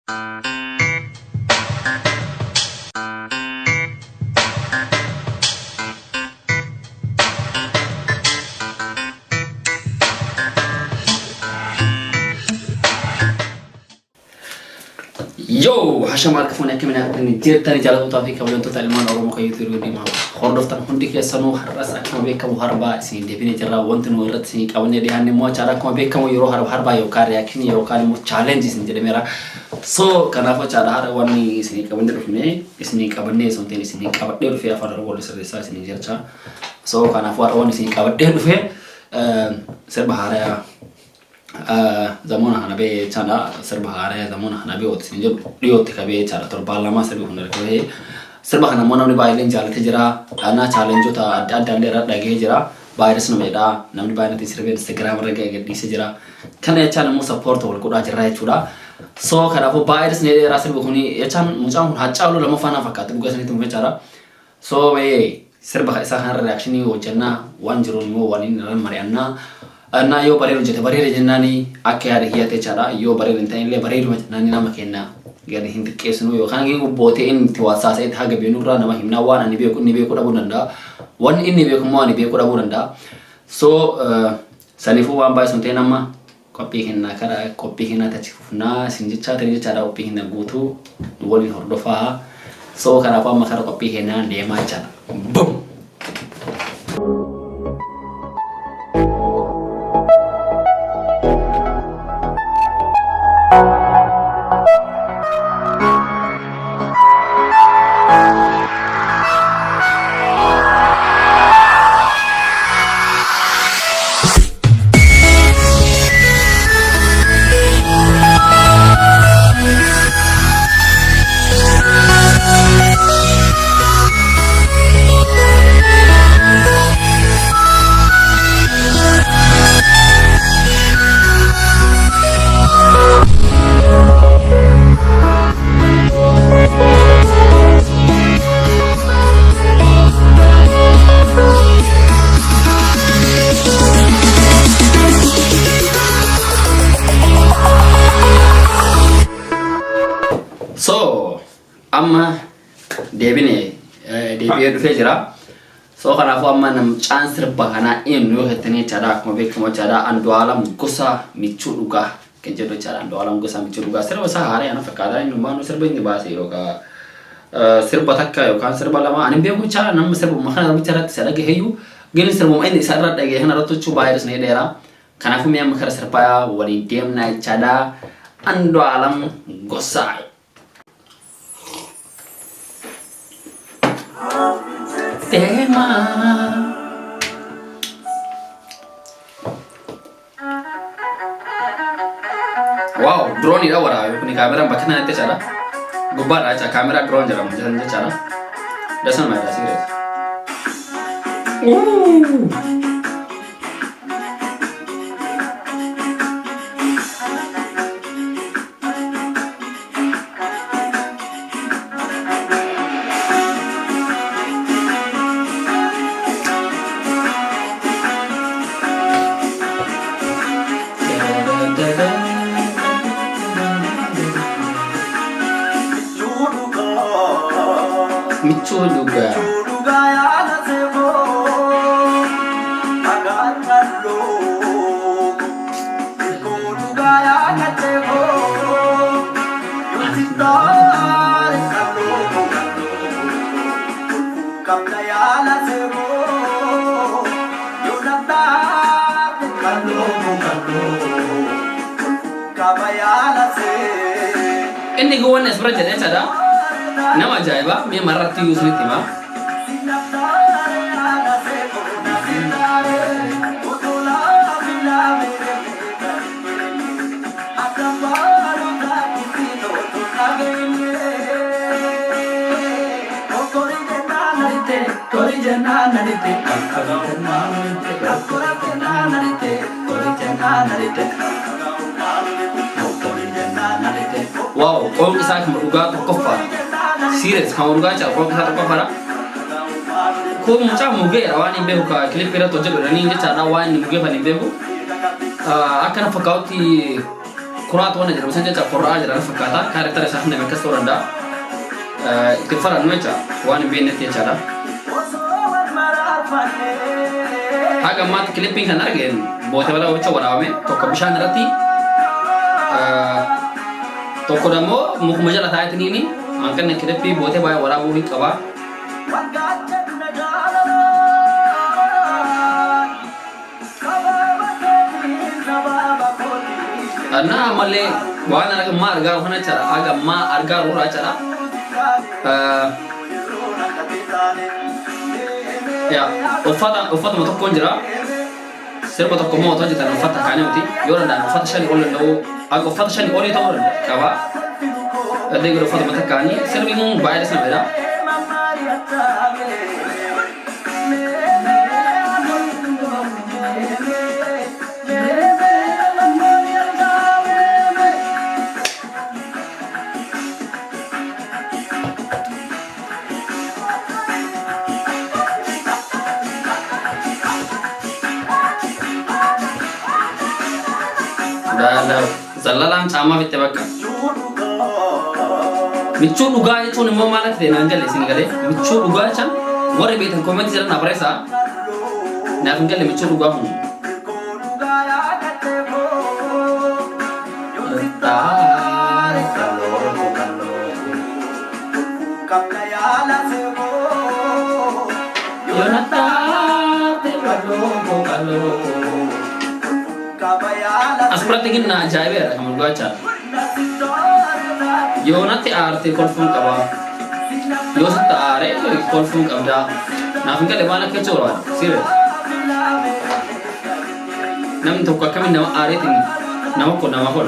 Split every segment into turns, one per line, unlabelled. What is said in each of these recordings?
Yo, hasham arkafun yakimina jirtani jalatu tawfiq kablan to talman oromo kayitu rudi ma khordoftan hundi ke sanu harras akama be kamu harba si debine jarra wonten warat si kawne de hanne mo chara ko be kamu yoro harba yo kar yakini yo kali mo challenge sin jede mera so kana fa chara har wani si kawne rufne isni kabane so teni sini kabade rufe afar wol sir sa sini jercha so kana fa wani si kabade rufe serba hara zamona hanabe chana serba hare zamona hanabe otsin jo diot kabe chara tor balama serba hunar kohe serba hana mona ni bailen jalate jira ana challenge ta adda lera dage jira virus no meda namni baina ti serba Instagram rage ge dise jira kana chana mo support wal kuda jira chuda so kana fo virus ne era serba huni ya chan mucham hachawlo lama fana fakat bugasani tum chara so we serba isa han reaction ni wajana 10 mo wanin ran marianna na yo barelu jete barelu jennani akke hari hiyate chara yo barelu intainle barelu nani nama kenna gadi hindi kesno yo kangi bote in tiwasa sai thaga benura nama himna wana ni be ko dabunanda wan in ni be ko mani be ko dabunanda so sanifu wamba sonte nama kopi hinna kara kopi hinna ta chifuna sinji chata ni chara kopi hinna gutu woni hordofa so kara pa makara kopi hinna ndema chara boom. So, amma debine dufe jira. So kana fo amma nam chance bahana in no hetene chada ko be ko chada andu alam gusa michuduga kenjedo chada andu alam gusa michuduga serba sahare ana fakada in manu serba ni base yo ka serba takka yo kan serba lama anin be ko chada nam serba mahana bichara tsara ge heyu geni serba mai sarra dage hana rotu chu virus ne dera kana fo me am khara serpa wali dem na chada andu alam gusa. Tema. Wow, drone ida wara yo kuni kamera bakna nete cara. Gubar aja kamera drone jara mujan cara. Dasan mai da serius. Michuduga ya nasebo agaralo michuduga ya nasebo yutindare kalo kamna ya nasebo yunata kalo kabaya nase ini gua nes project ada nama jaiba me marati usni tima wow kau bisa kemudian kofar serius kamu juga cakap kalau kita kofar kau macam muge awani behu ka klip pera toje berani je cara awani muge bani behu akan fakauti kurat wana jira misalnya cak kurra jira fakata karakter saya nama restoran dah iktifar anu aja wana bini tiya cara haga mat clipping kan argen bote wala wacha wala ame toko bishan rati toko damo muk majala thayat ini angkan clipping bote baya wala wo kawa karena malle wana naga ma arga hona cara aga ma arga ura cara ya ufata moto konjira serba to komo to jita ufata kanya uti yora da ufata shani ole no aga ufata shani ole to ora kawa ade gro ufata mata kanya serbi mun bayar sa beda Zallalan sama fitte bakka michu duga itu nemo malat de nangal sini gale michu duga chan wore betan comment jalan na presa na fingal michu duga hu Seperti ini na jaya ya kamu baca. Yo nanti arti konfirm kawa. Yo setare konfirm kabda. Nah mungkin lebaran kecoran, serius. Nam tu kami nama arti ini, nama ko nama hol.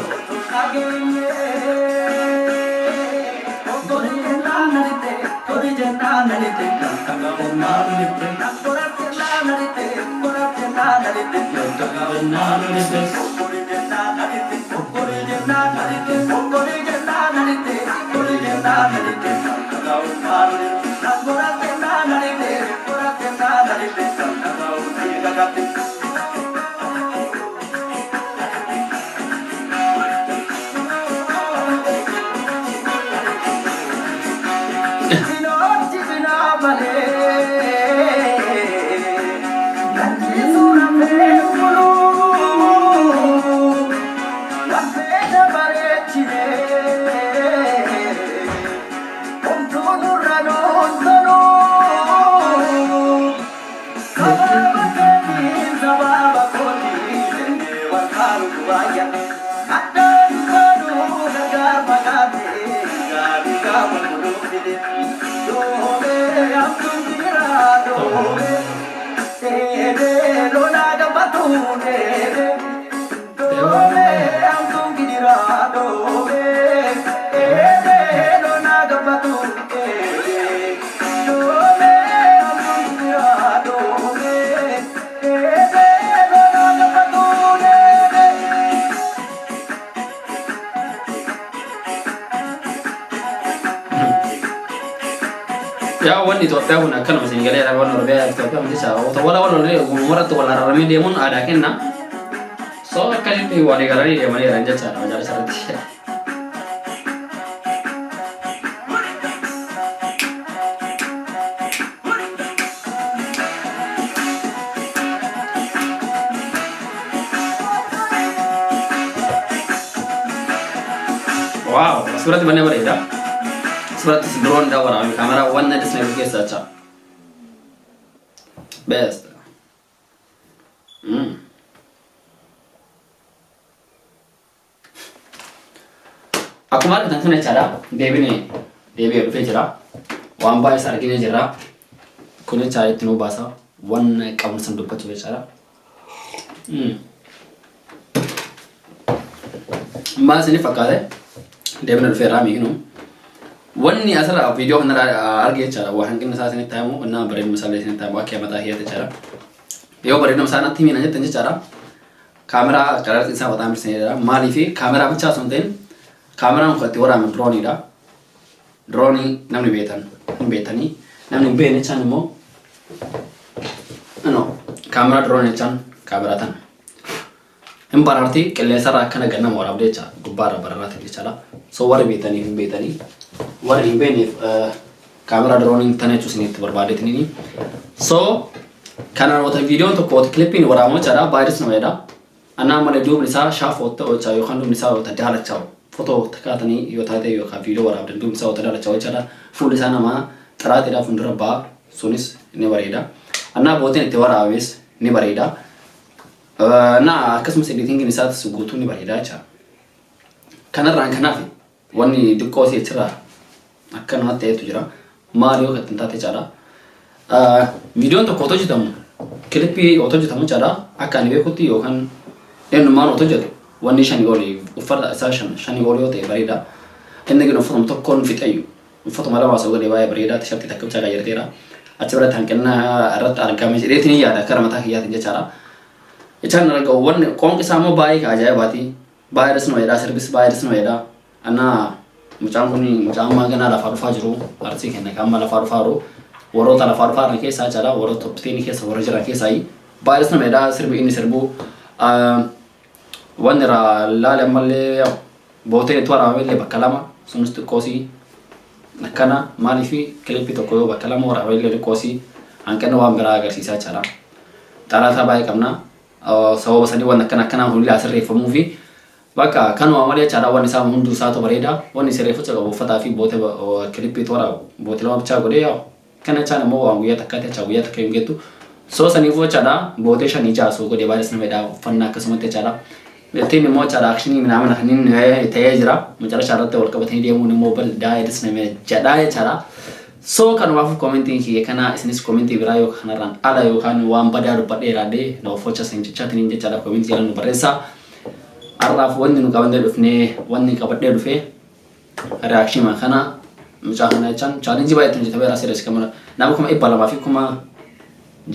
Ya wani to ta huna kan masin gale ra wannan rubiya to ta mun sa to wala wala ne umara to wala rami de mun ada kenna so kali ni wani galari de mani ranja cha na jara sarati wow surat mana berita surat drone dah orang kamera one night snap ke saja best aku mar tentang cara devi apa cara wambai sarki ne jera kune cara itu no bahasa one kamu sendup pacu cara mas ini fakade devi ne ferami gino wani asara video kana arge cara wa hankin sa sini tamu na bare misale sini tamu akya mata hiya cara yo bare no sana timi nanya tanya cara kamera cara insa wata mir sini mali fi kamera bacha sunten kamera ko ti ora men drone ida drone namni betani namni bene chan mo ano kamera drone chan kamera tan hin bararti qilleensa irraa akkana ganna waraabdee jecha gubbaarra bararaati jechaadha. So warri beetanii hin beetanii warri hin beekneef kaamera drooniin tana jechuun isinitti barbaadeetiniini. So kanaan wata viidiyoon tokko wata kilippiin waraamoo jechaadha baay'is nama jedha. Annaa malee duubni isaa shaafoota hojjaa yookaan duubni isaa wata daalachaa footoo takkaatanii yoo taate yookaan viidiyoo waraabdan duubni isaa wata daalachaa jechaadha. Fuulli isaa namaa xiraateedhaa fuuldura ba'a sunis ni bareeda. Annaa booteen itti waraabees ni bareeda. Naa akkasumas editingin isaatis guutuu ni bareeda jecha. Kanarraan kanaaf wanni xiqqoo si achirraa akka namatti ta'etu jira. Maali yoo kattin taate jechaadha. Viidiyoon tokko otoo hojjetamu kilippii otoo hojjetamu jechaadha. Akka ani beekutti yookaan eenyummaan otoo hojjetu wanni shanii olii uffata isaa shanii olii yoo ta'e bareeda. Inni gina uffatuma tokkoon fixayyu uffatuma lama osoo godhee baay'ee bareeda tishartii takka bichaa qayyarteera. Achi biratti hanqina irratti argame jedheetiin yaada kara mataa kiyyaatiin jechaadha. Ichaan argamu wanni qoonqi isaa immoo baay'ee ajaa'ibaati. Baay'ee nama jedhaa sirbis baay'ee nama jedhaa. Annaa mucaan kun mucaan maaganaa lafaa dhufaa jiru arsii kenna qaama lafaa dhufaa jiru warroota lafaa dhufaa irra keessaa jechaadha warroota toppitiin keessa warra jiran keessaa baay'ee nama jedhaa sirbi inni sirbu wanni irraa laale ammallee booteen itti waraabame illee bakka lama sunis xiqqoosii akkana maaliif kilippii tokko yoo bakka lama waraabame illee xiqqoosii hanqina waan biraa agarsiisaa jechaadha. Xalaataa baay'ee qabna. Sababa sadii waan akkanaa hundi asirreeffamuu fi bakka kanuma malee jechaadha wanni isaa hunduu isaatu bareeda wanni sirreeffachuu qabu uffataa fi bootee kilippii toora bootee lama bichaa godhee yaa kana jechaan immoo waan guyyaa takkaatti jechaa guyyaa takka hin geettu soo saniifuu jechaadha bootee shanii jaasuu godhee baay'ee nama jedhaa uffannaa akkasumatti jechaadha. Ittiin immoo jechaadha akshinii minaamin kanneen ta'ee jira macarashaa irratti wal qabatanii deemuun immoo bal'aadis nama jedhaa jechaadha. So kanumaaf commenting kiyya kana isinis commenting biraa yookaan kanarraan ala yookaan waan badaa dubbadhee raadee na ofoocha san jechaatiin jechaadha commenting jedhan nu barreessaa. Arraaf wanni nu qabannee dhufnee wanni qabadhee dhufee reaction kana mucaa kana jechaan challenge baay'eetu hojjetamee raasii rees kamara nama kuma dhibba lamaa fi kuma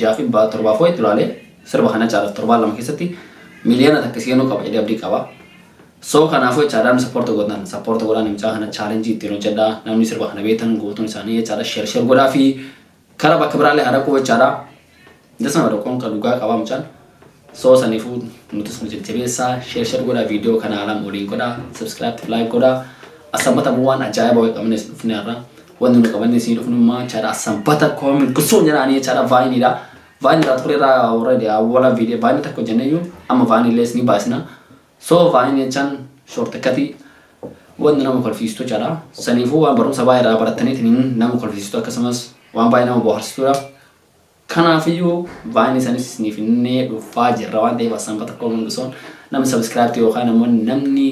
ja'a fi torbaa foo'ee turaalee sirba kana jechaadha torbaa lama keessatti miliyoona takka seenuu qaba jedhee abdii qaba. So kanaafuu jechaadhaan sappoorta godhaan mucaa kana challenge ittiin hojjedhaa namni sirba kana beektan guutuun isaanii jechaadha share godhaa fi karaa bakka biraallee haadha quu jechaadha. Dasama dhaqoon kan dhugaa qabaa mucaan. So saniifuu nutis nu jajjabeessaa share godhaa viidiyoo kana alam waliin godhaa subscribe like godhaa asambata bu'aan ajaa'iba wayii qabne dhufne irraa wanni nu qabanne isin dhufnummaa jechaadha asambata comment kusuun jedhaanii jechaadha vaayiniidha. Vaayiniidha tureerraa already awwala viidiyoo vaayinii takka hojjenneyyuu amma vaayiniilees ni baasna. So vaayinii jechaan shortcutii wanni nama kolfiistu jechaadha. Saniifuu waan barumsa baay'ee irraa barattaniitiin nama kolfiistu akkasumas waan baay'ee nama bohaarsituudha. Kanaafiyyuu vaayinii sanis isiniifnee dhufaa jirra waan ta'eef asambata comment kusuun namni subscribe yookaan immoo namni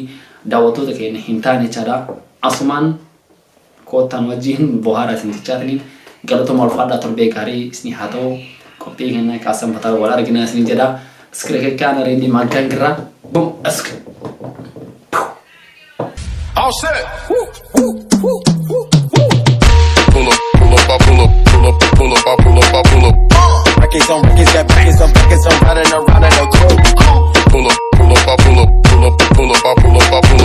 daawwattoota keenya hin taane jechaadha. Asumaan koottaan wajjin bohaaraa isin jechaatiniin galatooma ulfaadhaa torbee gaarii isin haa ta'u qophii keenya qaasan fataa wal arginaa isin jedha. Iskiree kana rendi magaan gira. Boom, ask. All set. Woo, woo.